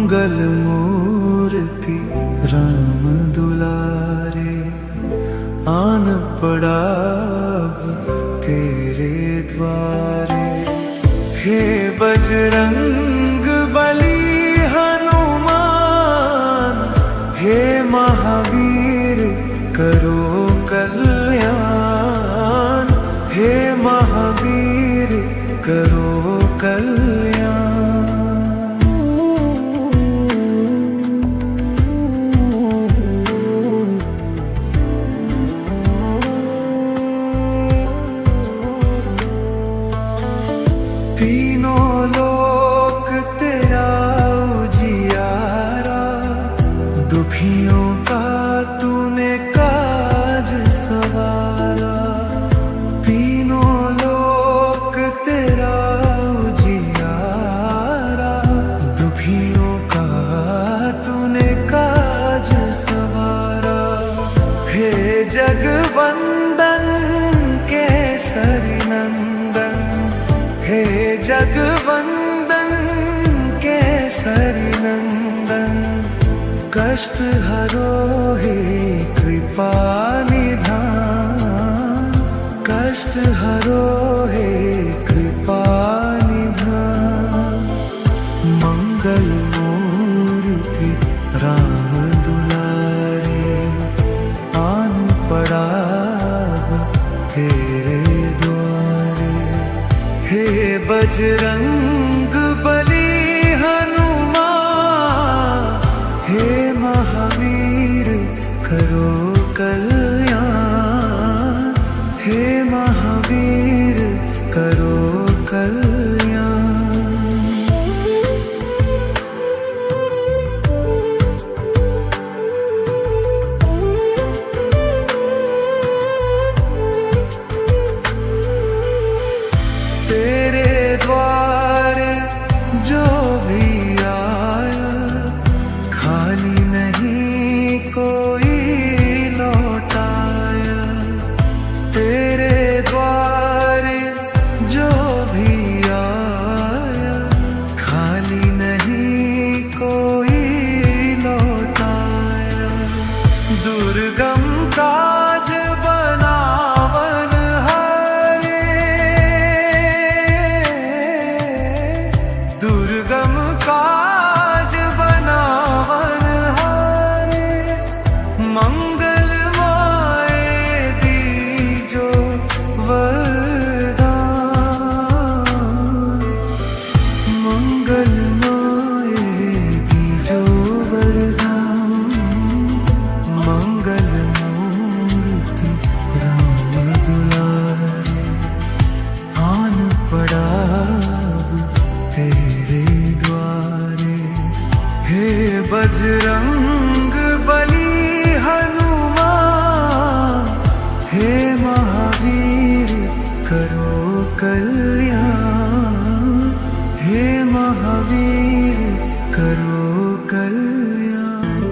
मंगल मूर्ति राम दुलारे, आन पड़ा अब तेरे द्वारे। हे बजरंग बली हनुमान, हे महावीर करो कल्याण, हे महावीर करो कल्याण। तीनों लोक तेरा उजियारा, दुखियों का तूने काज सवारा। तीनों लोक तेरा उजियारा, दुखियों का तूने काज सवारा। हे जगवंदन केसरी नंदन, हे जगवंदन केसरी नंदन। कष्ट हरो हे कृपा निधान, कष्ट हरो हे कृपा निधान। मंगल मूर्ति राम दुलारे, आन पड़ा तेरे द्वारे। हे बजरंग बली हनुमान, हे महावीर करो कल्याण, हे महावीर करो कल्याण। तेरे द्वारे जो भी आया, खाली नहीं कोई लौटाया। तेरे द्वारे जो भी आया, खाली नहीं कोई लौटाया। दुर्गम काज बनावन हारे, दुर्गम काज बनावन हारे। मंगल माए दीजो वरदान, मंगल माए दीजो वरदान। मंगल मूर्ति राम दुलारे, आन पड़ा तेरे द्वारे। हे बजरंग बली हनुमान, हे महावीर करो कल्याण, हे महावीर करो कल्याण।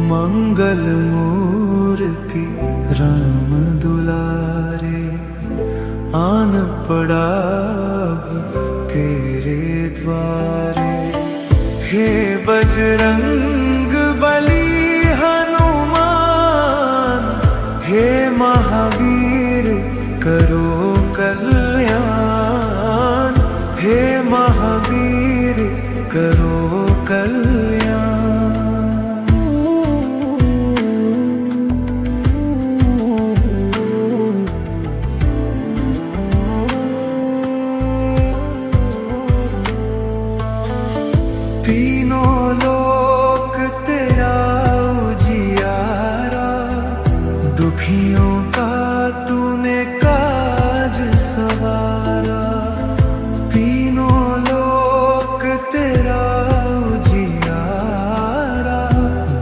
मंगल मूर्ति राम दुलारे, आन पड़ा अब तेरे द्वारे। हे बजरंग बली हनुमान, हे महावीर करो कल्याण, हे महावीर करो कल्याण। तीनों लोक तेरा उजियारा, दुखियों का तूने काज सवारा। तीनों लोक तेरा उजियारा,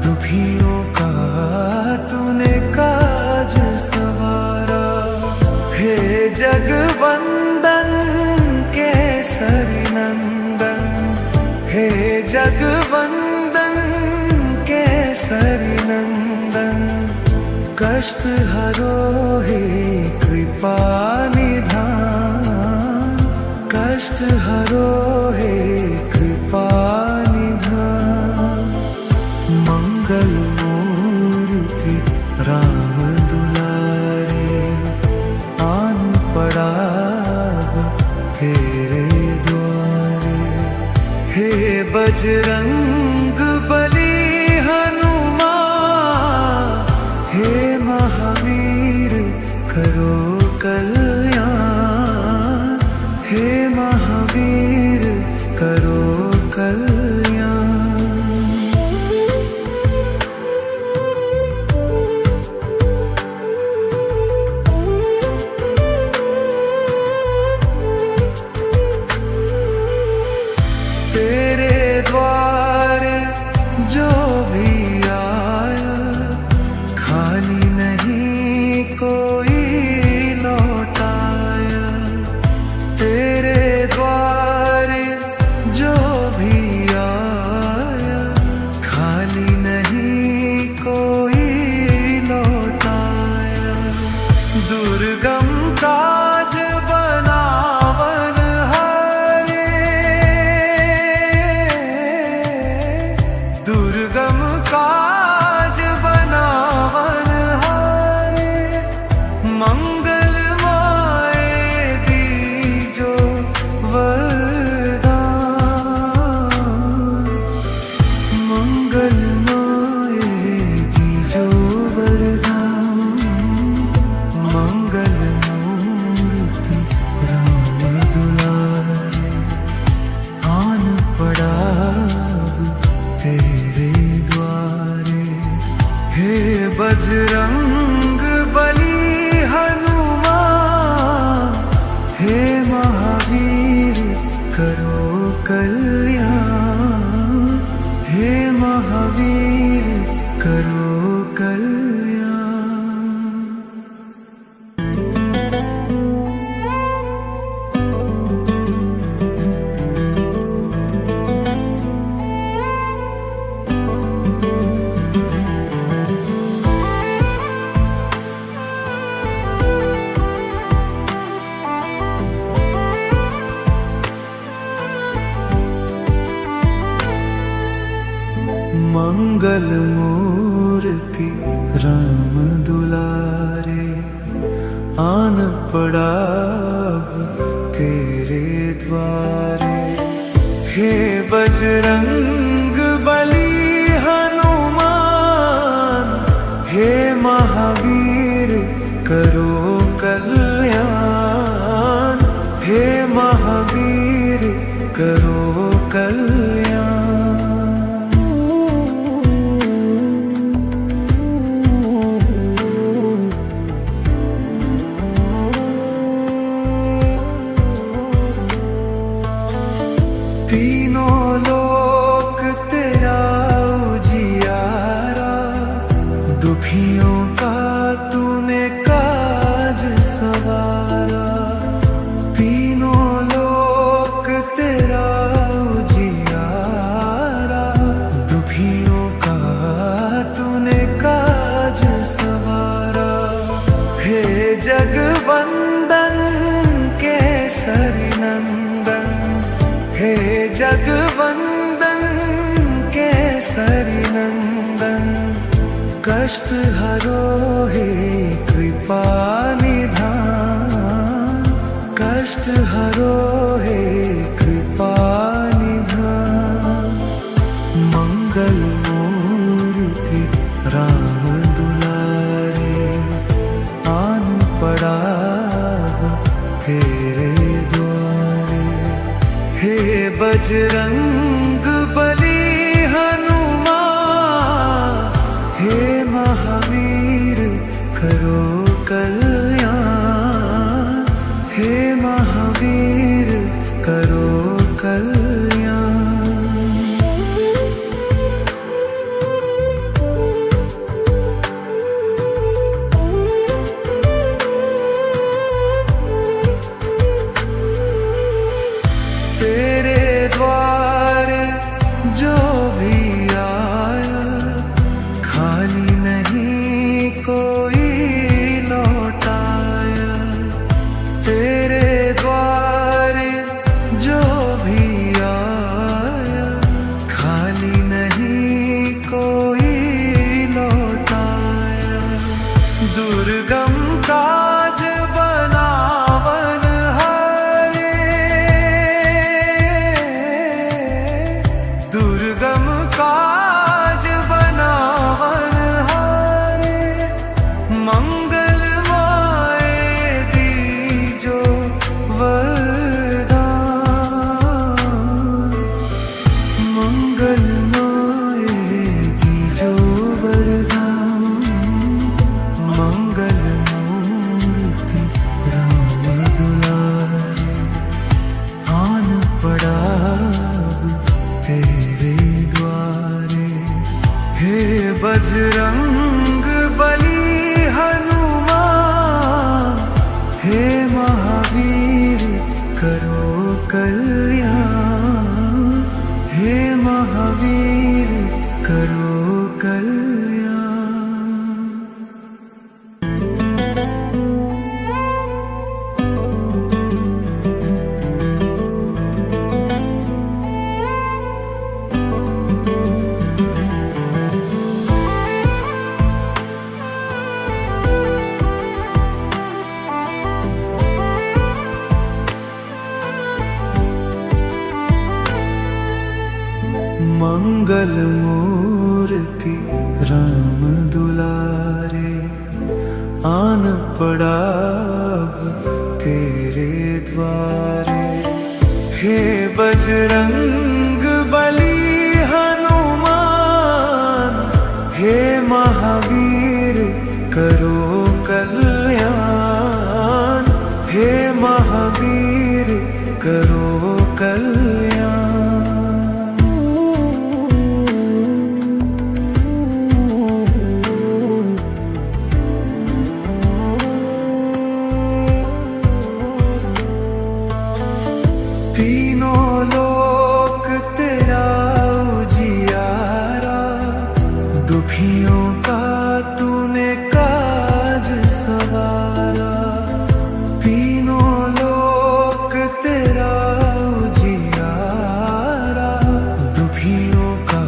दुखियों का तूने काज सवारा। जगवंदन केसरी नंदन, कष्ट हरो हे कृपा निधान, कष्ट हरो हे कृपा निधान। मंगल मूर्ति राम दुलारे, आन पड़ा तेरे द्वारे। हे बजरंग बली हनुमान, हे महावीर करो कल्याण, हे महावीर करो कल्याण। तेरे द्वारे जो भी आया, खाली नहीं कोई लौटाया। तेरे द्वारे जो भी आया, खाली नहीं कोई लौटाया। दुर्गम काज बनावन हारे, दुर्गम काज बनावन हारे। मंगल माए दीजो वरदान, मंगल माए दीजो वरदान। मंगल मूर्ति राम दुलारे, आन पड़ा तेरे द्वारे। हे बजरंग बली हनुमान, हे महावीर करो कल्याण, हे महावीर करो कल्याण। मंगल मूर्ति राम दुलारे, आन पड़ा तेरे द्वारे। हे बजरंग बली हनुमान, हे महावीर करो कल्याण, हे महावीर करो कल्याण। तीनों लोक तेरा उजियारा, दुखियों का तूने काज सवारा। तीनों लोक तेरा उजियारा, दुखियों का तूने काज सवारा। हे जगवंदन केसरी नंदन, हे जगवंदन केसरी नंदन, कष्ट हरो हे कृपा निधान, कष्ट हरो हे कृपा निधान। मंगल मूर्ति राम दुलारे, आन पड़ा तेरे द्वारे। हे बजरंग बली हनुमान, हे महावीर करो कल्याण, हे महावीर करो कल्याण। तेरे द्वारे जो मंगल मूर्ति राम दुलारे, आन पड़ा अब तेरे द्वारे। हे बजरंग बली हनुमान, हे महावीर करो कल्याण, हे महावीर करो कल्याण। तीनों लोक तेरा उजियारा, दुखियों का तूने काज सवारा। तीनों लोक तेरा उजियारा, दुखियों का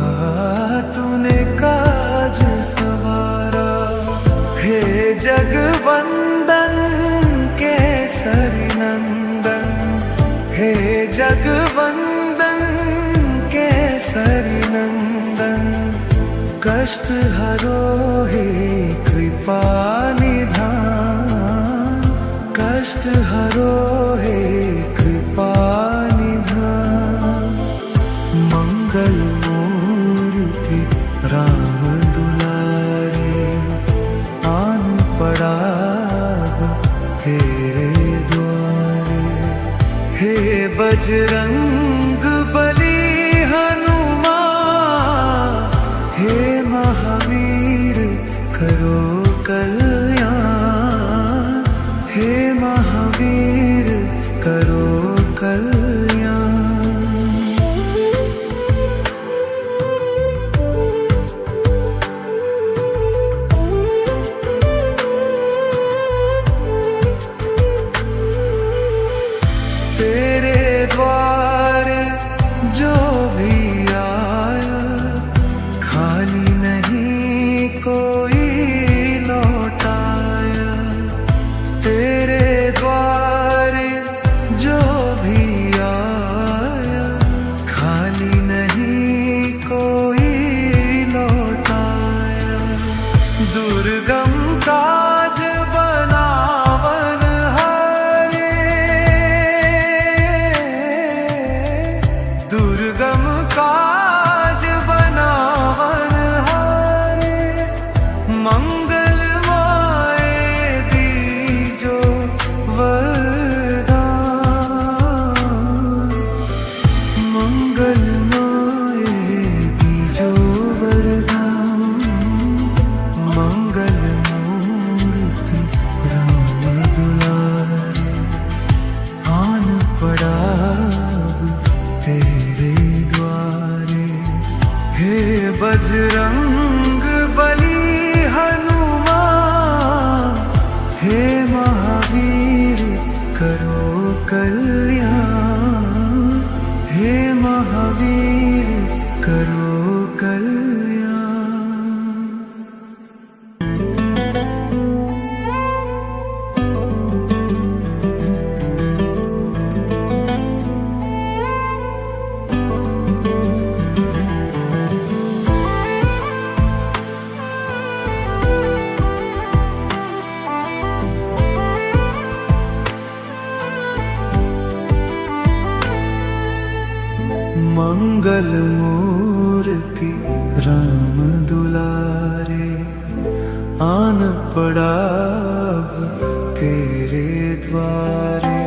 तूने काज सवारा। हे जगवंदन केसरी नंदन, हे जगवंदन केसरी नंदन। कष्ट हरो हे कृपा निधान, कष्ट हरो हे कृपा निधान। मंगल मूर्ति राम दुलारे, आन पड़ा तेरे द्वारे। हे बजरंग बली हनुमान, हे महावीर करो कल्याण, हे महावीर करो कल्याण। तेरे द्वारे जो भी आया, खाली नहीं कोई लौटाया। तेरे द्वारे जो भी आया, खाली नहीं कोई लौटाया। दुर्गम काज बनावन हारे, दुर्गम काज बनावन हारे। मंगल माए दीजो वरदान, मंगल माए दीजो वरदान। मंगल मूर्ति राम दुलारे, आन पड़ा तेरे द्वारे। हे बजरंग बली हनुमान, हे महावीर करो कल्याण, हे महावीर करो कल्याण। मंगल मूर्ति राम दुलारे, आन पड़ा अब तेरे द्वारे।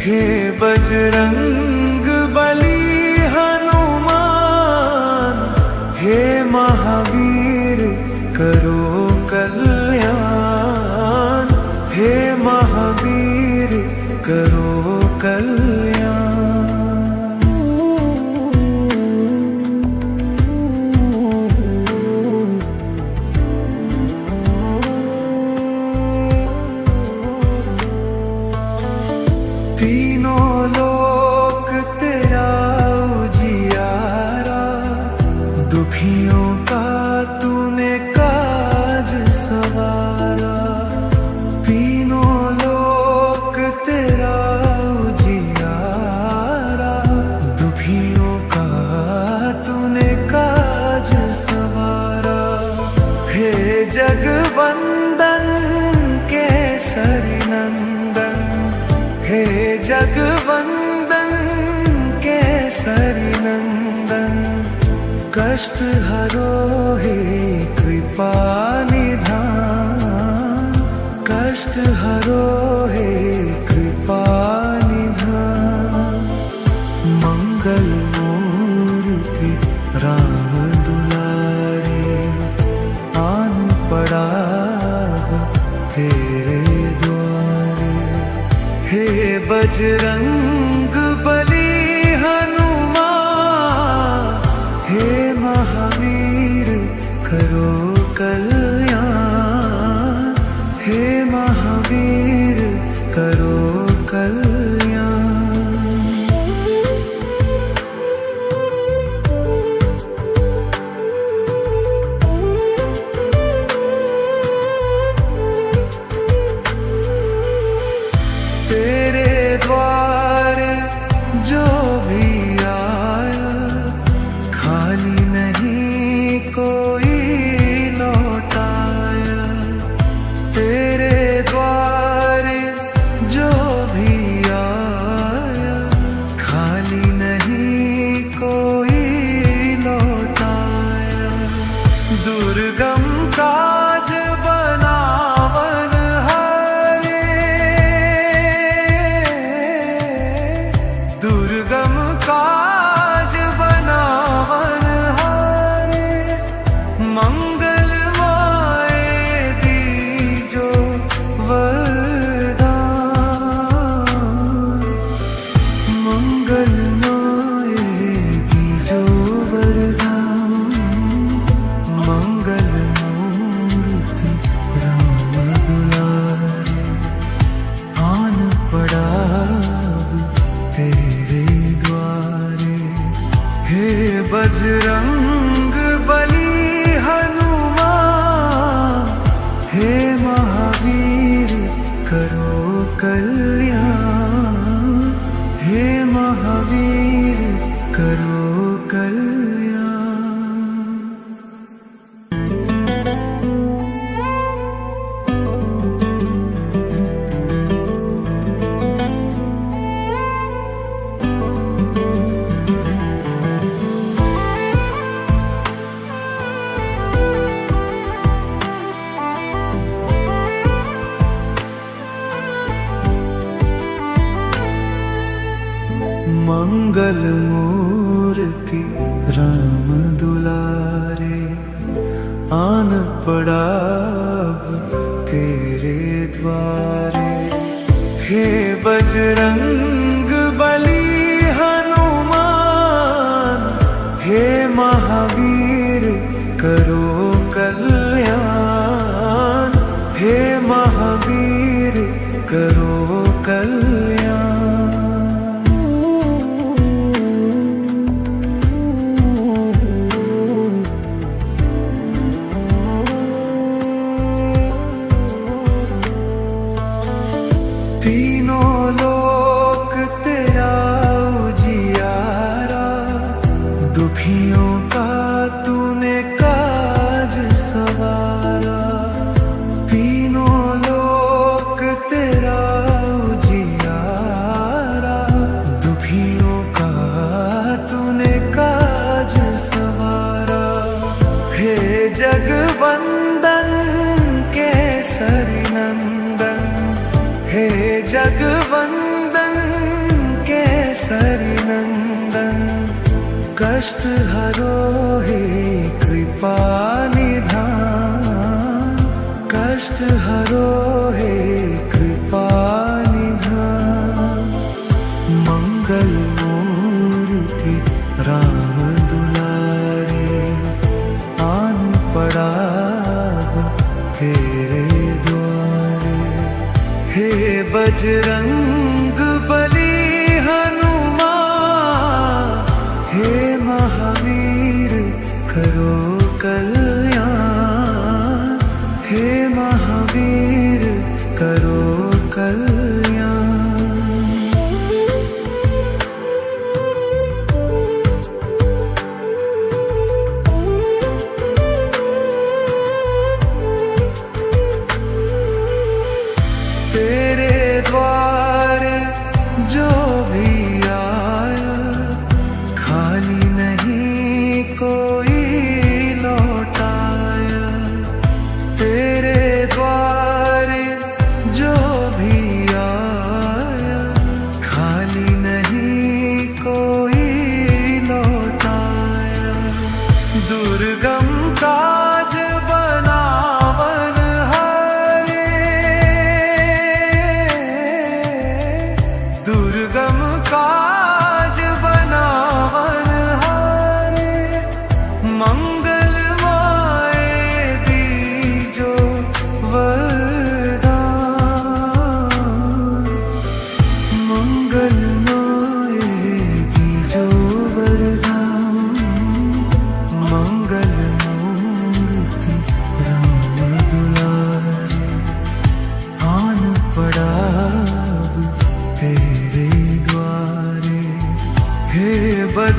हे बजरंग बली हनुमान, हे महावीर करो कल्याण, हे महावीर करो कल्याण। तीनों लोक नंदन कष्ट हरो हे कृपा निधान कष्ट हरो हे कृपा निधान मंगल मूर्ति राम दुलारे आन पड़ा तेरे द्वारे हे बजरंग बली हे महावीर करो कल्याण हे महावीर करो कल्याण तेरे द्वारे जो भी खाली नहीं कोई लौटाया तेरे द्वारे जो भी आया खाली नहीं कोई लौटाया दुर्गम काज बनावन हारे दुर्गम काज बनावन मंगल माए दीजो वरदान मंगल माए दीजो वरदान मंगल मूर्ति राम दुलारे आन पड़ा तेरे द्वारे हे बजरंग बली हे महावीर करो कल्याण हे महावीर करो कल्याण मंगल मूर्ति राम दुलारे आन पड़ा तेरे द्वारे हे बजरंग बली हनुमान हे महावीर करो कल्याण हे महावीर करो कल्याण तीनों लोक तेरा उजियारा दुखियों का तूने काज सवारा तीनों लोक तेरा उजियारा दुखियों का तूने काज सवारा हे जगवंदन केसरी नंदन हे जगवंदन केसरी नंदन कष्ट हरो हे कृपा निधान कष्ट हरो हे कृपा निधान मंगल मूर्ति राम दुलारे आन पड़ा तेरे द्वारे हे बजरंग बली हनुमान हे महावीर करो कल्याण हे महावीर करो कल्याण तेरे द्वारे जो भी आया खाली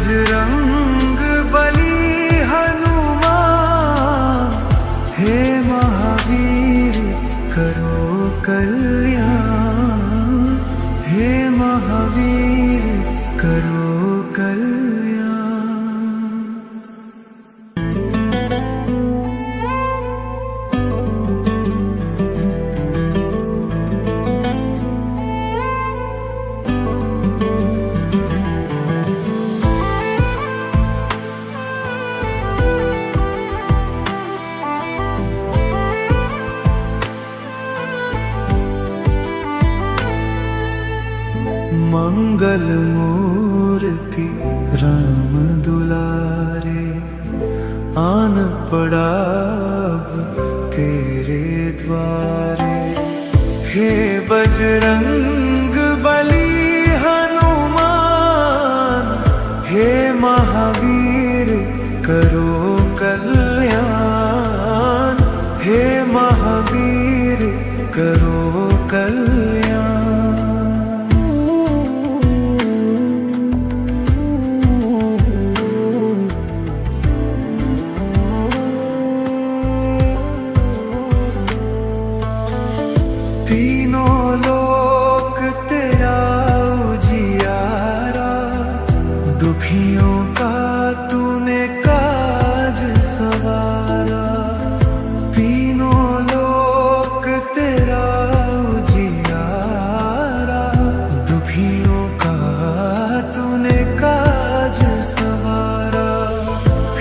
बजरंग बली हनुमान, हे महावीर करो कल्याण, हे महावीर करो कल्याण। मंगल मूर्ति राम दुलारे, आन पड़ा अब तेरे द्वारे। हे बजरंग बली हनुमान, हे महावीर करो कल्याण, हे महावीर करो कल्याण। तीनों लोक तेरा उजियारा, दुखियों का तूने काज सवारा। तीनों लोक तेरा उजियारा, दुखियों का तूने काज सवारा।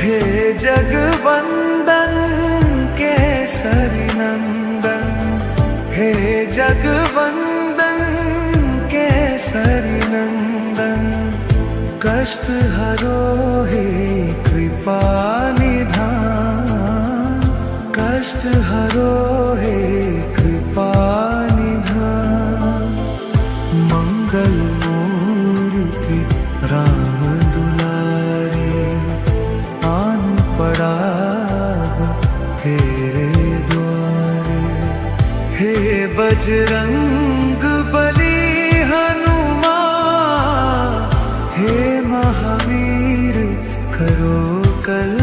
हे जगवंदन केसरी नंदन, हे जगवंदन केसरी नंदन। कष्ट हरो हे कृपा निधान, कष्ट हरो हे कृपा निधान। मंगल मूर्ति राम दुलारे, आन पड़ा तेरे द्वारे। हे बजरंग बली हनुमान, हे महावीर करो कल्याण।